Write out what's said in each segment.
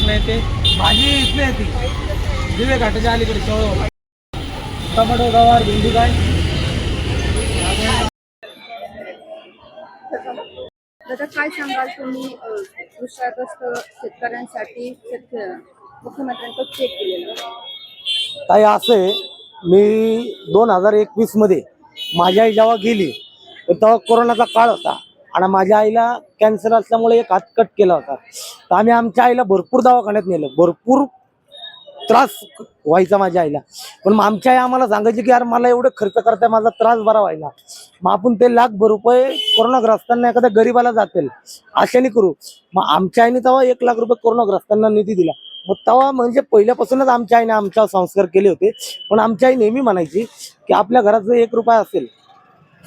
नाही ते भाजी इथली आहे ती दिवे घाटाच्या अलीकडे शेवळ टमाटो गवार भेंडी काय दादा काय सांगाल तुम्ही दुष्काळग्रस्त शेतकऱ्यांसाठी मुख्यमंत्र्यांकडे चेक केलेलं ताई असं आहे, मी 2021 मध्ये माझी आई जेव्हा गेली तर तेव्हा कोरोनाचा काळ होता आणि माझ्या आईला कॅन्सर असल्यामुळे एक हात कट केला होता. तर आम्ही आमच्या आईला भरपूर दवाखान्यात नेलं, भरपूर त्रास व्हायचा माझ्या आईला. पण मग आमच्या आई आम्हाला सांगायची की यार मला एवढं खर्च करताय, माझा त्रास बरा व्हायला, मग आपण ते ₹1,00,000 कोरोनाग्रस्तांना एखाद्या गरीबाला जातील अशाने करू. मग आमच्या आईने तेव्हा ₹1,00,000 कोरोनाग्रस्तांना निधी दिला. मग तेव्हा म्हणजे पहिल्यापासूनच आमच्या आईने आमच्यावर संस्कार केले होते. पण आमच्या आई नेहमी म्हणायची की आपल्या घरात जर ₹1 असेल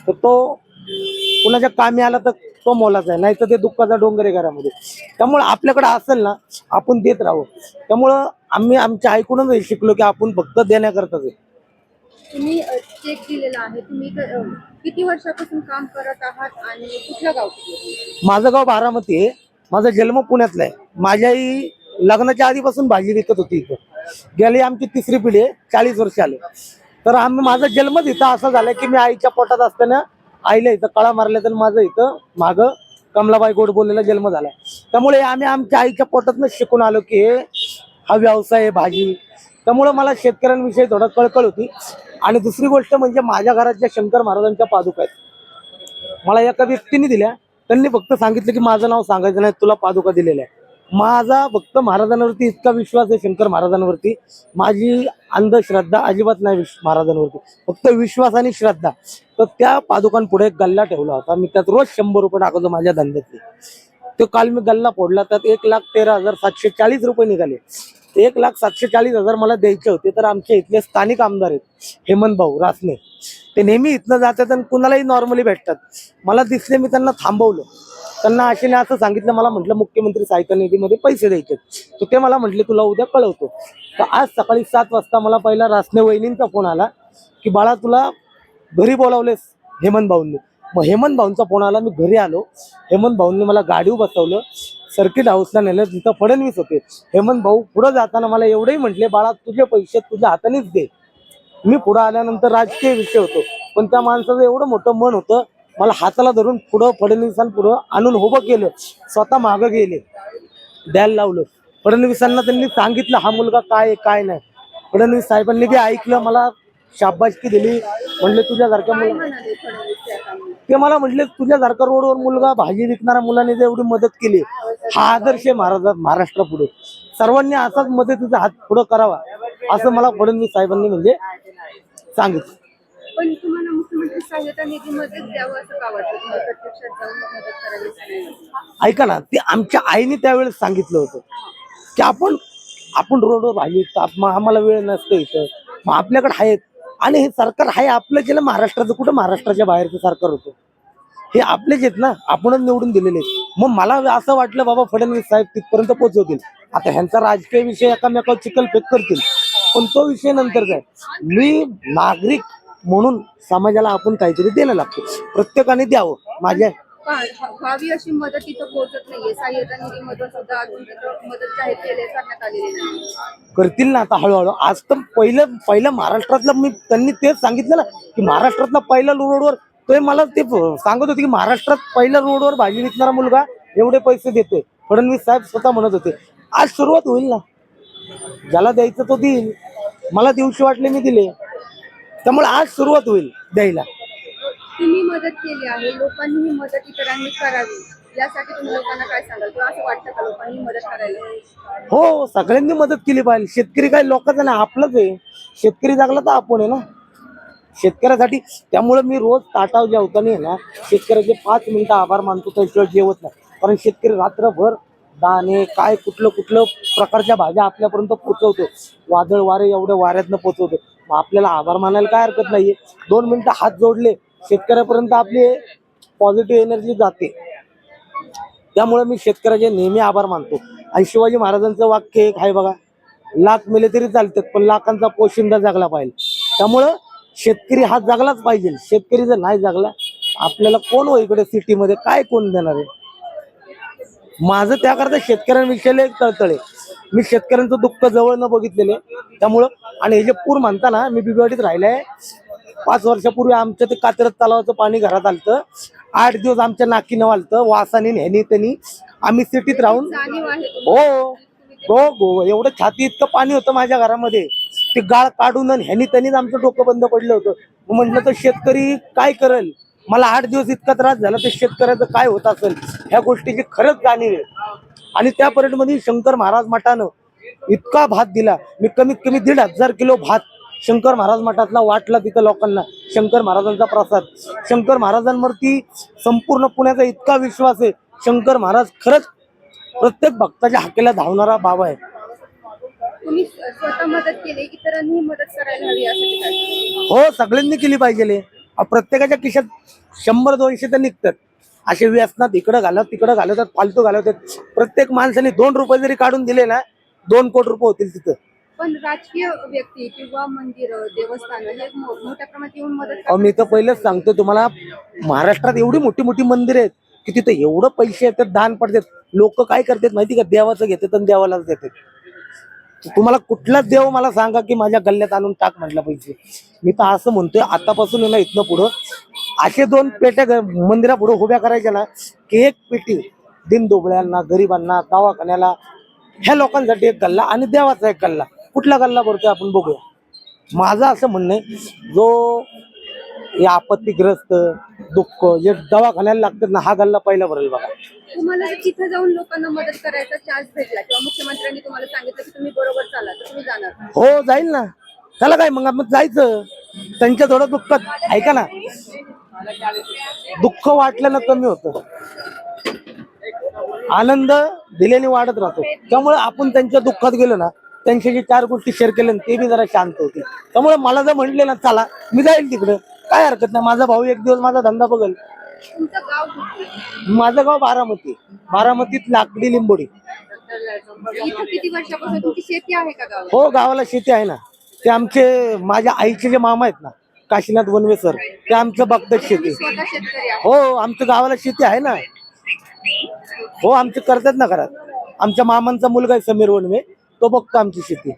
तर तो कुणाच्या कामी आला तर तो मोलाचा आहे, नाही तर ते दुःखाचा डोंगर आहे घरामध्ये. त्यामुळे आपल्याकडे असेल ना आपण देत राहू. त्यामुळं आम्ही आमच्या आईकडूनच हे शिकलो की आपण फक्त देण्याकरताच आहे. तुम्ही चेक दिलेला आहे. तुम्ही किती वर्षापासून काम करत आहात आणि कुठलं गाव? माझं गाव बारामती आहे, माझा जन्म पुण्यातला आहे. माझी आई लग्नाच्या आधीपासून भाजी विकत होती इथं. गेली आमची 3री पिढी आहे, 40 वर्ष आले. तर माझा जन्मच इथं असा झाला की मी आईच्या पोटात असताना आईला इथं कळा मारल्या, तर माझं इथं मागं कमलाबाई गोडबोलेला जन्म झाला. त्यामुळे आम्ही आमच्या आईच्या पोटातनं शिकून आलो की हा व्यवसाय आहे भाजी. त्यामुळं मला शेतकऱ्यांविषयी थोडं कळकळ होती. आणि दुसरी गोष्ट म्हणजे माझ्या घरात ज्या शंकर महाराजांच्या पादुका आहेत मला एका व्यक्तीने दिल्या. त्यांनी फक्त सांगितलं की माझं नाव सांगायचं नाही, तुला पादुका दिलेल्या आहे. माझा फक्त महाराजांवरती इतका विश्वास आहे, शंकर महाराजांवरती. माझी अंधश्रद्धा अजिबात नाही महाराजांवरती, फक्त विश्वास आणि श्रद्धा. तर त्या पादुकांपुढे गल्ला ठेवला होता मी, त्यात रोज ₹100 टाकायचो माझ्या धंद्यातले. तो काल मी गल्ला फोडला, त्यात ₹1,13,740 निघाले. 1,740,000 मला द्यायचे होते. तर आमच्या इथले स्थानिक आमदार आहेत हेमंत भाऊ रासने, ते नेहमी इथनं जातात आणि कुणालाही नॉर्मली भेटतात. मला दिसले, मी त्यांना थांबवलं. त्यांना आशेने असं सांगितलं, मला म्हटलं मुख्यमंत्री सहायता निधीमध्ये पैसे द्यायचे. तर ते मला म्हटले तुला उद्या कळवतो. तर आज सकाळी 7 वाजता मला पहिला रासने वहिनींचा फोन आला की बाळा तुला घरी बोलावलेस हेमंत भाऊंनी. मग हेमंत भाऊंचा फोन आला, मी घरी आलो. हेमंत भाऊंनी मला गाडीवर बसवलं, सर्किट हाऊसला नेलं जिथं फडणवीस होते. हेमंत भाऊ पुढे जाताना मला एवढंही म्हटले बाळा तुझे पैसे तुझ्या हातानेच दे. मी पुढे आल्यानंतर राजकीय विषय होतो, पण त्या माणसाचं एवढं मोठं मन होतं, मला हाताला धरून पुढं फडणवीसांपुढं आणून उभं केलं. स्वतः मागं गेले, द्यायला लावलं फडणवीसांना. त्यांनी सांगितलं हा मुलगा काय काय नाही. फडणवीस साहेबांनी बी ऐकलं, मला शाबासकी दिली. म्हणले तुझ्यासारख्या मुला, ते मला म्हटले तुझ्यासारखा रोडवर मुलगा भाजी विकणाऱ्या मुलाने जर एवढी मदत केली, हा आदर्श आहे महाराष्ट्र पुढे. सर्वांनी असाच मदतीचा हात पुढे करावा असं मला फडणवीस साहेबांनी म्हणजे सांगितलं. पण तुम्हाला मुख्यमंत्री सहायता निधीमध्ये द्यावं असं का वाटतं? तुम्ही प्रत्यक्षात जाऊन मदत करावी? ऐका ना, ते आमच्या आईने त्यावेळेस सांगितलं होतं की आपण रोडवर भाजी विकतो, आम्हाला वेळ नसतो इथं, मग आपल्याकडे आहेत. आणि हे सरकार आहे आपलं, केलं महाराष्ट्राचं, कुठं महाराष्ट्राच्या बाहेरचं सरकार होतं, हे आपलेच आहेत ना, आपणच निवडून दिलेले आहेत. मग मला असं वाटलं बाबा फडणवीस साहेब तिथपर्यंत पोहोचवतील. आता ह्यांचा राजकीय विषय एकामेकावर चिखलफेक करतील, पण तो विषय नंतरचा आहे. मी नागरिक म्हणून समाजाला आपण काहीतरी देणं लागतो, प्रत्येकाने द्यावं. माझ्या व्हावी अशी मदत इथं पोहोचत नाहीये. सहायता निधीमधून सुद्धा अजून मदत जाहीर करण्यात आलेली नाही. करतील ना आता हळूहळू. आज तर पहिलं महाराष्ट्रातलं, मी त्यांनी तेच सांगितलं ना की महाराष्ट्रातला पहिला रोडवर, तो मला ते सांगत होते की महाराष्ट्रात पहिल्या रोडवर भाजी विकणारा मुलगा एवढे पैसे देतोय. फडणवीस साहेब स्वतः म्हणत होते. आज सुरुवात होईल ना, ज्याला द्यायचं तो देईल. मला दिवशी वाटले मी दिले, त्यामुळे आज सुरुवात होईल द्यायला. तुम्ही मदत केली आहे, लोकांनी ही मदत इतरांनी करावी यासाठी तुम्ही लोकांना काय सांगाल? किंवा असं वाटतं का लोकांनी मदत करायला? हो, सगळ्यांनी मदत केली पाहिजे. शेतकरी काय लोकांचा नाही, आपलंच आहे. शेतकरी जागला तर आपण आहे ना, शेतकऱ्यासाठी. त्यामुळे मी रोज ताटाव जेवताना आहे ना शेतकऱ्याचे 5 मिनिटं आभार मानतो, त्याशिवाय जेवत नाही. कारण शेतकरी रात्रभर दाणे काय कुठलं प्रकारच्या भाज्या आपल्यापर्यंत पोहोचवतो, वादळ वारे एवढ्या वाऱ्यातनं पोहोचवतो. मग आपल्याला आभार मानायला काय हरकत नाहीये. 2 मिनिटं हात जोडले शेतकऱ्यापर्यंत आपली पॉझिटिव्ह एनर्जी जाते. त्यामुळे मी शेतकऱ्याचे नेहमी आभार मानतो. आणि शिवाजी महाराजांचं वाक्य एक आहे बघा, लाख मेले तरी चालतात पण लाखांचा पोशिंदा जगला पाहिजे. त्यामुळं शेतकरी हा जगलाच पाहिजे. शेतकरी जर नाही जगला, आपल्याला कोण हो इकडे सिटीमध्ये काय कोण देणार आहे? माझं त्याकरता शेतकऱ्यांविषयी एक तळतळे. मी शेतकऱ्यांचं दुःख जवळ न बघितलेले त्यामुळं. आणि हे जे पूर म्हणता ना, मी बिबवाडीत राहिलाय. 5 वर्षापूर्वी आमच्या ते कात्रज तलावाचं पाणी घरात आलतं. 8 दिवस आमच्या नाकीनं आलतं, वासाने ह्यानी त्यांनी. आम्ही सिटीत राहून जाणीव आहे हो हो हो एवढं छाती इतकं पाणी होतं माझ्या घरामध्ये. ते गाळ काढून आणि ह्यानी त्यांनीच आमचं डोकं बंद पडलं होतं. मग म्हटलं तर शेतकरी काय करेल. मला 8 दिवस इतका त्रास झाला, तर शेतकऱ्याचं काय होत असेल ह्या गोष्टीची खरंच जाणीव आहे. आणि त्या परेडमध्ये शंकर महाराज मठानं इतका भात दिला. मी कमीत कमी 1,500 किलो भात शंकर महाराज मठातला वाटला तिथं लोकांना. शंकर महाराजांचा प्रसाद. शंकर महाराजांवरती संपूर्ण पुण्याचा इतका विश्वास आहे. शंकर महाराज खरंच प्रत्येक भक्ताच्या हाकेला धावणारा बाबा आहे. तुम्ही स्वतः मदत केली, इतरांनी मदत करायला हवी यासाठी काय? हो, सगळ्यांनी केली पाहिजे. प्रत्येकाच्या खिशात 100-200 तर निघतात. असे व्यसनात इकडं घालत तिकडं घालवतात, फालतू घालवतात. प्रत्येक माणसाने 2 रुपये जरी काढून दिले ना, 2 कोटी रुपये होतील तिथं. पण राजकीय व्यक्ती किंवा मंदिर देवस्थान हे मोठ्या प्रमाणात येऊन मदत अहो, मी तर पहिलेच सांगतो तुम्हाला, महाराष्ट्रात एवढी मोठी मोठी मंदिरं आहेत की तिथे एवढं पैसे येतात, दान पडतात. लोक काय करतात माहिती का, देवाचं घेतात आणि देवालाच देतात. तुम्हाला कुठलाच देव मला सांगा की माझ्या गल्ल्यात आणून टाक म्हटलं पैसे. मी तर असं म्हणतोय, आतापासून आहे ना इथनं पुढं असे 2 पेट्या मंदिरा पुढे उभ्या करायच्या ना, की एक पेटी दिनदुबळ्यांना, गरिबांना, दवाखान्याला, ह्या लोकांसाठी एक गल्ला आणि देवाचा एक गल्ला. कुठला गल्ला भरतोय आपण बघूया. माझं असं म्हणणं आहे, जो या आपत्तीग्रस्त दुःख जे दवाखान्याला लागतात ना, हा गल्ला पहिला भरेल बघा. तुम्हाला जर तिथे जाऊन लोकांना मदत करायचा चान्स भेटला किंवा मुख्यमंत्र्यांनी तुम्हाला सांगितलं की तुम्ही बरोबर चाला, तर तुम्ही जाणार का? हो, जाईल ना. त्याला काय, मग आपण जायचं त्यांच्या थोडं दुःखात. ऐका ना, दुःख वाटलं ना कमी होतं, आनंद दिल्याने वाढत राहतो. त्यामुळे आपण त्यांच्या दुःखात गेलो ना, त्यांच्याशी 4 गोष्टी शेअर केल्या ना, ते बी जरा शांत होते. त्यामुळे मला जर म्हटले ना चला, मी जाईल तिकडं, काय हरकत नाही. माझा भाऊ एक दिवस माझा धंदा बघेल. तुमचं गाव कुठलं? माझं गाव बारामती. बारामतीत लाकडी लिंबोडी. इथं किती वर्षापासून तुमची शेती आहे का गावात? हो, गावाला शेती आहे ना. ते आमचे माझ्या आईचे जे मामा आहेत ना, काशीनाथ वनवे सर, ते आमचं बघतात शेती. स्वतः शेतकरी आहे. हो, आमच्या गावाला शेती आहे ना. हो, आमचे करतात ना घरात. आमच्या मामांचा मुलगा आहे समीर वनवे, तो बघतो आमची शेती.